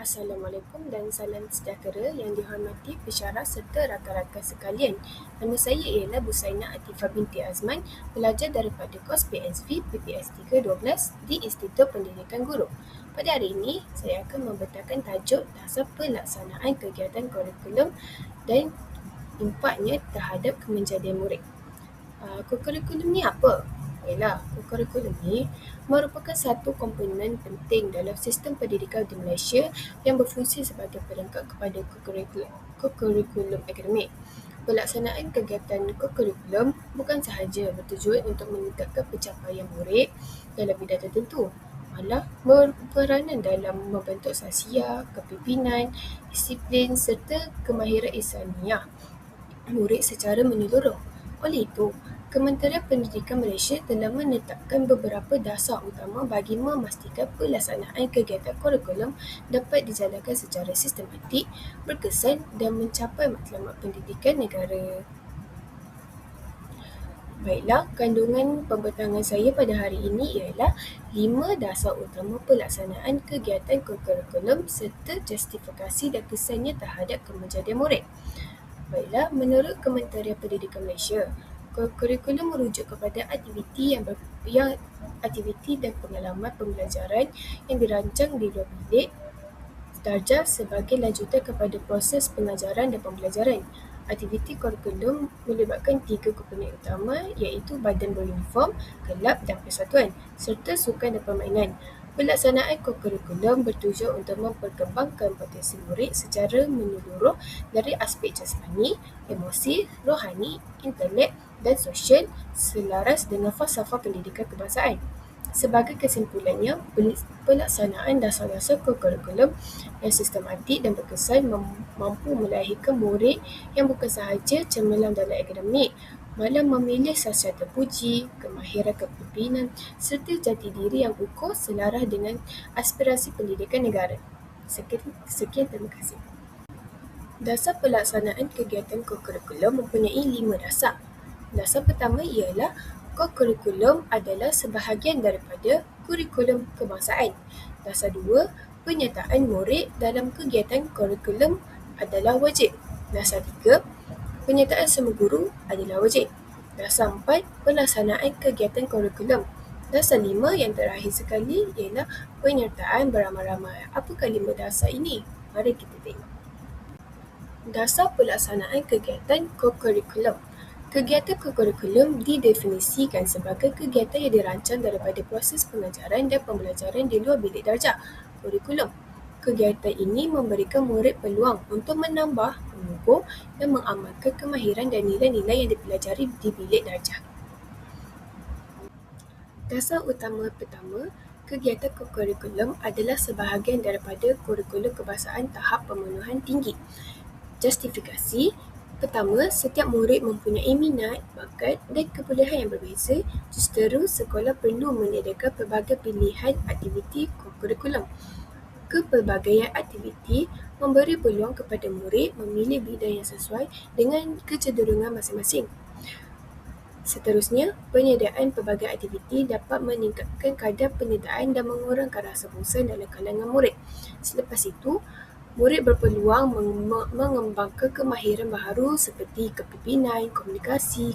Assalamualaikum dan salam sejahtera yang dihormati pensyarah serta rakan-rakan sekalian. Nama saya ialah Busainah Atifah binti Azman, pelajar daripada kos PSV PPS 312 di Institut Pendidikan Guru. Pada hari ini, saya akan membentangkan tajuk dasar pelaksanaan kegiatan kurikulum dan impaknya terhadap kemenjadian murid. Kurikulum ni apa? Baiklah, kurikulum ni merupakan satu komponen penting dalam sistem pendidikan di Malaysia yang berfungsi sebagai pelengkap kepada kurikulum akademik. Pelaksanaan kegiatan kurikulum bukan sahaja bertujuan untuk meningkatkan pencapaian murid dalam bidang tertentu, malah berperanan dalam membentuk sasiah, kepimpinan, disiplin serta kemahiran insaniah murid secara menyeluruh. Oleh itu, Kementerian Pendidikan Malaysia telah menetapkan beberapa dasar utama bagi memastikan pelaksanaan kegiatan kurikulum dapat dijalankan secara sistematik, berkesan dan mencapai matlamat pendidikan negara. Baiklah, kandungan pembentangan saya pada hari ini ialah 5 dasar utama pelaksanaan kegiatan kurikulum serta justifikasi dan kesannya terhadap kemenjadian murid. Baiklah, menurut Kementerian Pendidikan Malaysia, kurikulum merujuk kepada aktiviti dan pengalaman pembelajaran yang dirancang di luar bilik darjah sebagai lanjutan kepada proses pengajaran dan pembelajaran. Aktiviti kurikulum melibatkan 3 komponen utama iaitu badan beruniform, kelab dan persatuan serta sukan dan permainan. Pelaksanaan kurikulum bertujuan untuk memperkembangkan potensi murid secara menyeluruh dari aspek jasmani, emosi, rohani, intelek dan sosial selaras dengan falsafah pendidikan kebangsaan. Sebagai kesimpulannya, pelaksanaan dasar-dasar kurikulum yang sistematik dan berkesan mampu melahirkan murid yang bukan sahaja cemerlang dalam akademik, malah memilih sastra terpuji, kemahiran kepimpinan serta jati diri yang ukur selaras dengan aspirasi pendidikan negara. Sekian, terima kasih. Dasar pelaksanaan kegiatan kurikulum mempunyai 5 dasar. Dasar pertama ialah kurikulum adalah sebahagian daripada kurikulum kebangsaan. Dasar 2, penyertaan murid dalam kegiatan kurikulum adalah wajib. Dasar 3, penyertaan semua guru adalah wajib. Dasar 4, pelaksanaan kegiatan kurikulum. Dasar 5 yang terakhir sekali ialah penyertaan beramai-ramai. Apakah 5 dasar ini? Mari kita tengok. Dasar pelaksanaan kegiatan kurikulum. Kegiatan kurikulum didefinisikan sebagai kegiatan yang dirancang daripada proses pengajaran dan pembelajaran di luar bilik darjah kurikulum. Kegiatan ini memberikan murid peluang untuk menambah, mengukur dan mengamalkan kemahiran dan nilai-nilai yang dipelajari di bilik darjah. Dasar utama pertama, kegiatan kurikulum adalah sebahagian daripada kurikulum kebangsaan tahap pemenuhan tinggi. Justifikasi pertama, setiap murid mempunyai minat, bakat dan kebolehan yang berbeza, justeru sekolah perlu menyediakan pelbagai pilihan aktiviti kurikulum. Kepelbagaian aktiviti memberi peluang kepada murid memilih bidang yang sesuai dengan kecenderungan masing-masing. Seterusnya, penyediaan pelbagai aktiviti dapat meningkatkan kadar penyertaan dan mengurangkan rasa bosan dalam kalangan murid. Selepas itu, murid berpeluang mengembangkan kemahiran baharu seperti kepimpinan, komunikasi,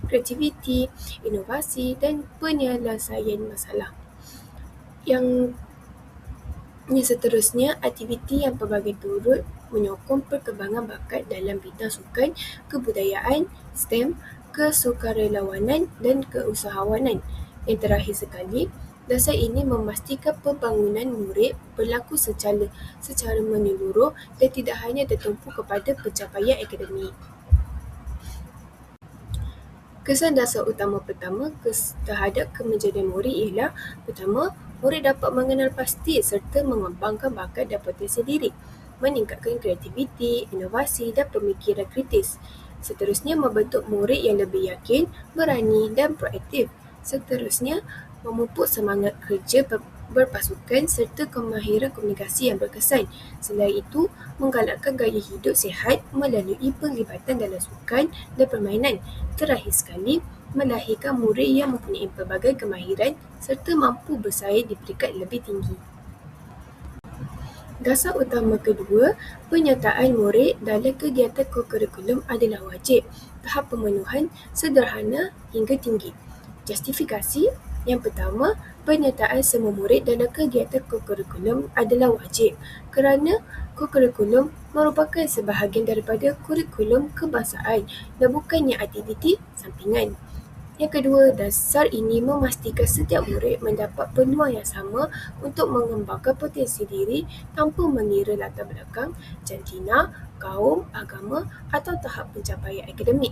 kreativiti, inovasi dan penyelesaian masalah. Yang seterusnya, aktiviti yang pelbagai turut menyokong perkembangan bakat dalam bidang sukan, kebudayaan, STEM, kesukarelawanan dan keusahawanan. Yang terakhir sekali, dasar ini memastikan pembangunan murid berlaku secara menyeluruh dan tidak hanya tertumpu kepada pencapaian akademik. Kesan dasar utama pertama terhadap kemenjadian murid ialah pertama, murid dapat mengenal pasti serta mengembangkan bakat dan potensi diri, meningkatkan kreativiti, inovasi dan pemikiran kritis. Seterusnya, membentuk murid yang lebih yakin, berani dan proaktif. Seterusnya, memupuk semangat kerja berpasukan serta kemahiran komunikasi yang berkesan. Selain itu, menggalakkan gaya hidup sihat melalui penglibatan dalam sukan dan permainan. Terakhir sekali, melahirkan murid yang mempunyai pelbagai kemahiran serta mampu bersaing di peringkat lebih tinggi. Dasar utama kedua, penyertaan murid dalam kegiatan kokurikulum adalah wajib. Tahap pemenuhan sederhana hingga tinggi. Justifikasi yang pertama, penyertaan semua murid dalam kegiatan kokurikulum adalah wajib kerana kokurikulum merupakan sebahagian daripada kurikulum kebangsaan dan bukannya aktiviti sampingan. Yang kedua, dasar ini memastikan setiap murid mendapat peluang yang sama untuk mengembangkan potensi diri tanpa mengira latar belakang, jantina, kaum, agama atau tahap pencapaian akademik.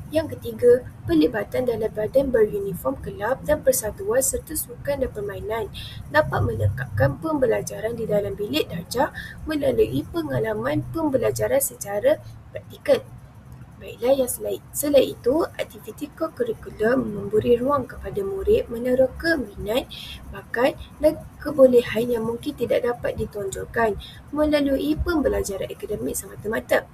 Yang ketiga, pelibatan dalam badan beruniform kelab dan persatuan serta sukan dan permainan dapat melekatkan pembelajaran di dalam bilik darjah melalui pengalaman pembelajaran secara praktikal. Baiklah, yang selain itu, aktiviti kokurikulum memberi ruang kepada murid meneroka minat, bakat dan kebolehan yang mungkin tidak dapat ditonjolkan melalui pembelajaran akademik semata-mata.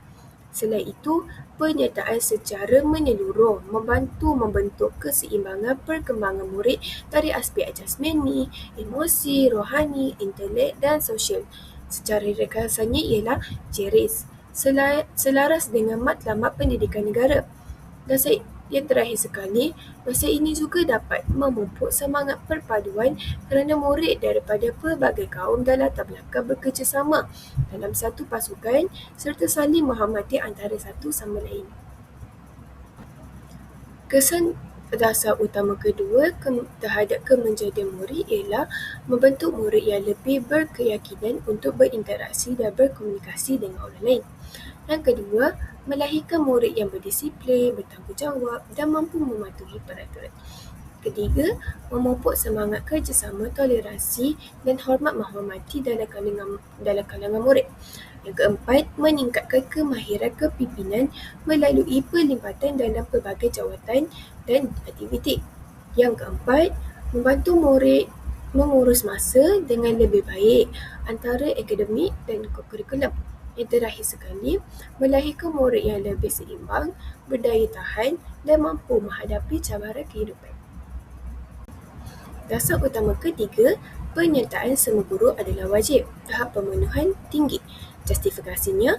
Selain itu, penyertaan secara menyeluruh membantu membentuk keseimbangan perkembangan murid dari aspek jasmani, emosi, rohani, intelek dan sosial. Secara ringkasannya ialah JERIS, selaras dengan Matlamat Pendidikan Negara. Dan yang terakhir sekali, masa ini juga dapat memupuk semangat perpaduan kerana murid daripada pelbagai kaum dan latar belakang bekerjasama dalam satu pasukan serta saling menghormati antara satu sama lain. Kesan dasar utama kedua terhadap kemenjadian murid ialah membentuk murid yang lebih berkeyakinan untuk berinteraksi dan berkomunikasi dengan orang lain. Yang kedua, melahirkan murid yang berdisiplin, bertanggungjawab dan mampu mematuhi peraturan. Ketiga, memupuk semangat kerjasama, toleransi dan hormat menghormati dalam kalangan murid. Yang keempat, meningkatkan kemahiran kepimpinan melalui pelibatan dalam pelbagai jawatan dan aktiviti. Yang keempat, membantu murid mengurus masa dengan lebih baik antara akademik dan kokurikulum. Yang terakhir sekali, melahirkan murid yang lebih seimbang, berdaya tahan dan mampu menghadapi cabaran kehidupan. Dasar utama ketiga, penyertaan semua guru adalah wajib. Tahap pemenuhan tinggi. Justifikasinya,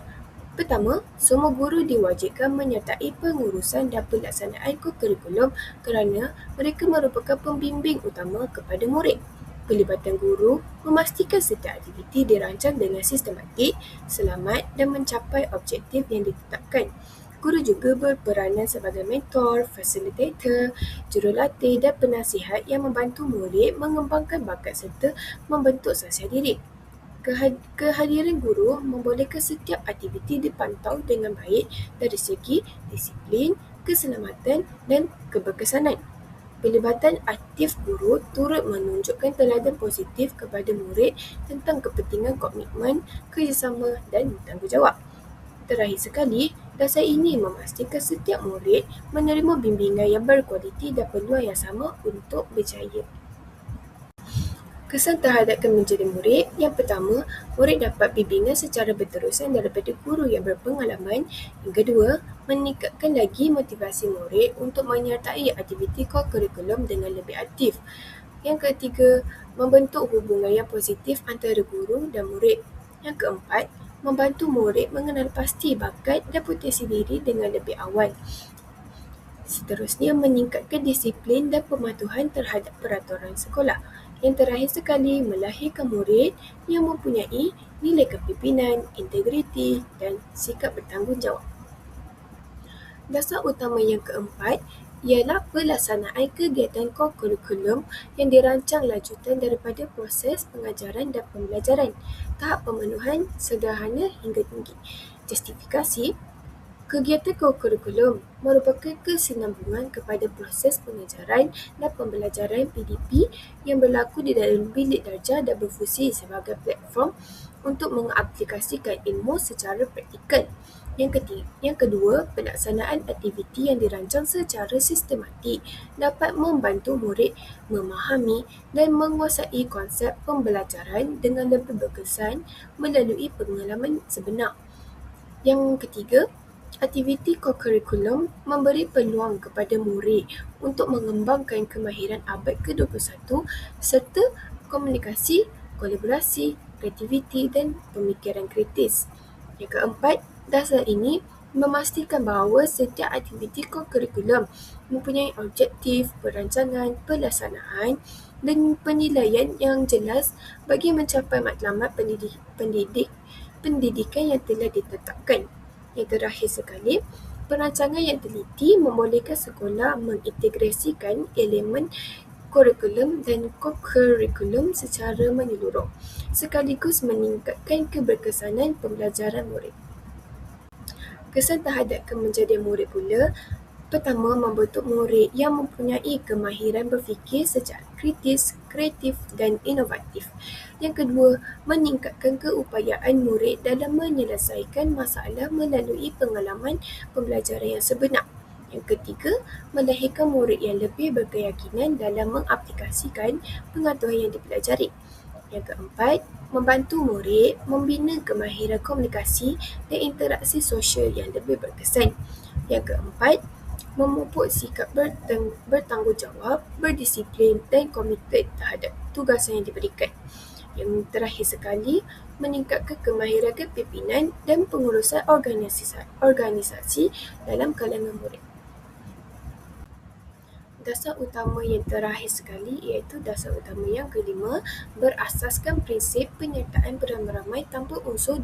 pertama, semua guru diwajibkan menyertai pengurusan dan pelaksanaan kokurikulum kerana mereka merupakan pembimbing utama kepada murid. Pelibatan guru memastikan setiap aktiviti dirancang dengan sistematik, selamat dan mencapai objektif yang ditetapkan. Guru juga berperanan sebagai mentor, fasilitator, jurulatih dan penasihat yang membantu murid mengembangkan bakat serta membentuk sosial diri. Kehadiran guru membolehkan setiap aktiviti dipantau dengan baik dari segi disiplin, keselamatan dan keberkesanan. Pelibatan aktif guru turut menunjukkan teladan positif kepada murid tentang kepentingan komitmen, kerjasama dan tanggungjawab. Terakhir sekali, dasar ini memastikan setiap murid menerima bimbingan yang berkualiti dan peluang yang sama untuk berjaya. Kesan terhadap kemenjadian murid. Yang pertama, murid dapat bimbingan secara berterusan daripada guru yang berpengalaman. Yang kedua, meningkatkan lagi motivasi murid untuk menyertai aktiviti kokurikulum dengan lebih aktif. Yang ketiga, membentuk hubungan yang positif antara guru dan murid. Yang keempat, membantu murid mengenal pasti bakat dan potensi diri dengan lebih awal. Seterusnya, meningkatkan disiplin dan pematuhan terhadap peraturan sekolah. Yang terakhir sekali, melahirkan murid yang mempunyai nilai kepimpinan, integriti dan sikap bertanggungjawab. Dasar utama yang keempat ialah pelaksanaan kegiatan kokurikulum yang dirancang lanjutan daripada proses pengajaran dan pembelajaran. Tahap pemenuhan sederhana hingga tinggi. Justifikasi, kegiatan kokurikulum merupakan kesinambungan kepada proses pengajaran dan pembelajaran PDP yang berlaku di dalam bilik darjah dan berfungsi sebagai platform untuk mengaplikasikan ilmu secara praktikal. Yang kedua, pelaksanaan aktiviti yang dirancang secara sistematik dapat membantu murid memahami dan menguasai konsep pembelajaran dengan lebih berkesan melalui pengalaman sebenar. Yang ketiga, aktiviti kokurikulum memberi peluang kepada murid untuk mengembangkan kemahiran abad ke-21 serta komunikasi, kolaborasi kreativiti dan pemikiran kritis. Yang keempat, dasar ini memastikan bahawa setiap aktiviti kokurikulum mempunyai objektif, perancangan, pelaksanaan dan penilaian yang jelas bagi mencapai matlamat pendidikan yang telah ditetapkan. Yang terakhir sekali, perancangan yang teliti membolehkan sekolah mengintegrasikan elemen kurikulum dan kokurikulum secara menyeluruh, sekaligus meningkatkan keberkesanan pembelajaran murid. Kesan terhadap kemenjadian murid pula, pertama, membentuk murid yang mempunyai kemahiran berfikir secara kritis, kreatif dan inovatif. Yang kedua, meningkatkan keupayaan murid dalam menyelesaikan masalah melalui pengalaman pembelajaran yang sebenar. Yang ketiga, melahirkan murid yang lebih berkeyakinan dalam mengaplikasikan pengetahuan yang dipelajari. Yang keempat, membantu murid membina kemahiran komunikasi dan interaksi sosial yang lebih berkesan. Yang keempat, memupuk sikap bertanggungjawab, berdisiplin dan komited terhadap tugasan yang diberikan. Yang terakhir sekali, meningkatkan kemahiran kepimpinan dan pengurusan organisasi dalam kalangan murid. Dasar utama yang terakhir sekali iaitu dasar utama yang kelima, berasaskan prinsip penyertaan beramai-ramai tanpa unsur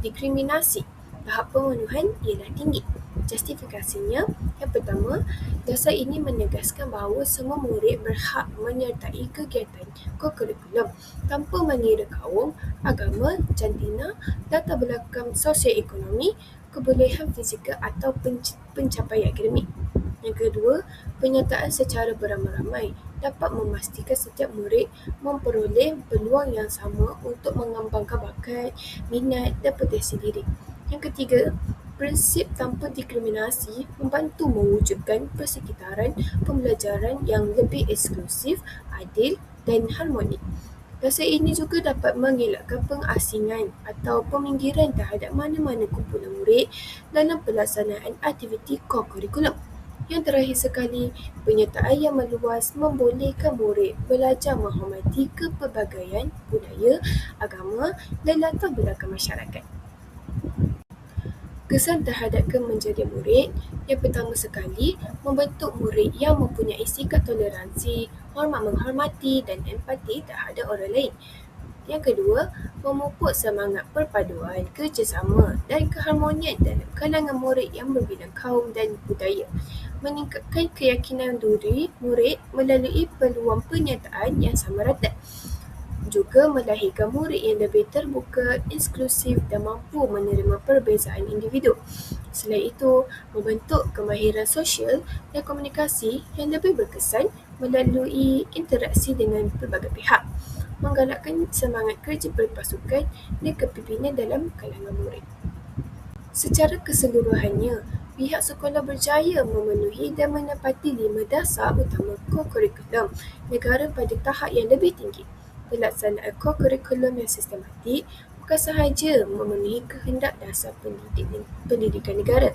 diskriminasi. Tahap pemenuhan ialah tinggi. Justifikasinya, yang pertama, dasar ini menegaskan bahawa semua murid berhak menyertai kegiatan kokurikulum tanpa mengira kaum, agama, jantina, latar belakang sosioekonomi, kebolehan fizikal atau pencapaian akademik. Yang kedua, penyertaan secara beramai-ramai dapat memastikan setiap murid memperoleh peluang yang sama untuk mengembangkan bakat, minat dan potensi diri. Yang ketiga, prinsip tanpa diskriminasi membantu mewujudkan persekitaran pembelajaran yang lebih eksklusif, adil dan harmonik. Dasar ini juga dapat mengelakkan pengasingan atau peminggiran terhadap mana-mana kumpulan murid dalam pelaksanaan aktiviti kokurikulum. Yang terakhir sekali, penyertaan yang meluas membolehkan murid belajar menghormati kepelbagaian budaya, agama dan latar belakang masyarakat. Kesan terhadap kemenjadian murid, yang pertama sekali, membentuk murid yang mempunyai sikap toleransi, hormat menghormati dan empati terhadap orang lain. Yang kedua, memupuk semangat perpaduan, kerjasama dan keharmonian dalam kalangan murid yang berbilang kaum dan budaya. Meningkatkan keyakinan diri murid melalui peluang penyertaan yang sama rata. Juga melahirkan murid yang lebih terbuka, inklusif dan mampu menerima perbezaan individu. Selain itu, membentuk kemahiran sosial dan komunikasi yang lebih berkesan melalui interaksi dengan pelbagai pihak, menggalakkan semangat kerja berpasukan dan kepimpinan dalam kalangan murid. Secara keseluruhannya, pihak sekolah berjaya memenuhi dan menepati 5 dasar utama kokurikulum negara pada tahap yang lebih tinggi. Pelaksanaan kokurikulum yang sistematik bukan sahaja memenuhi kehendak dasar pendidikan negara,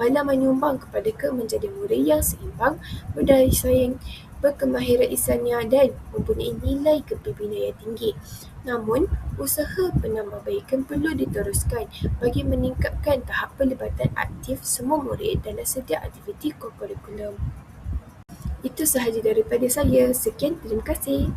malah menyumbang kepada kemenjadian murid yang seimbang, berdaya saing, berkemahiran insaniah dan mempunyai nilai kepimpinan yang tinggi. Namun, usaha penambahbaikan perlu diteruskan bagi meningkatkan tahap pelibatan aktif semua murid dalam setiap aktiviti kokurikulum. Itu sahaja daripada saya. Sekian, terima kasih.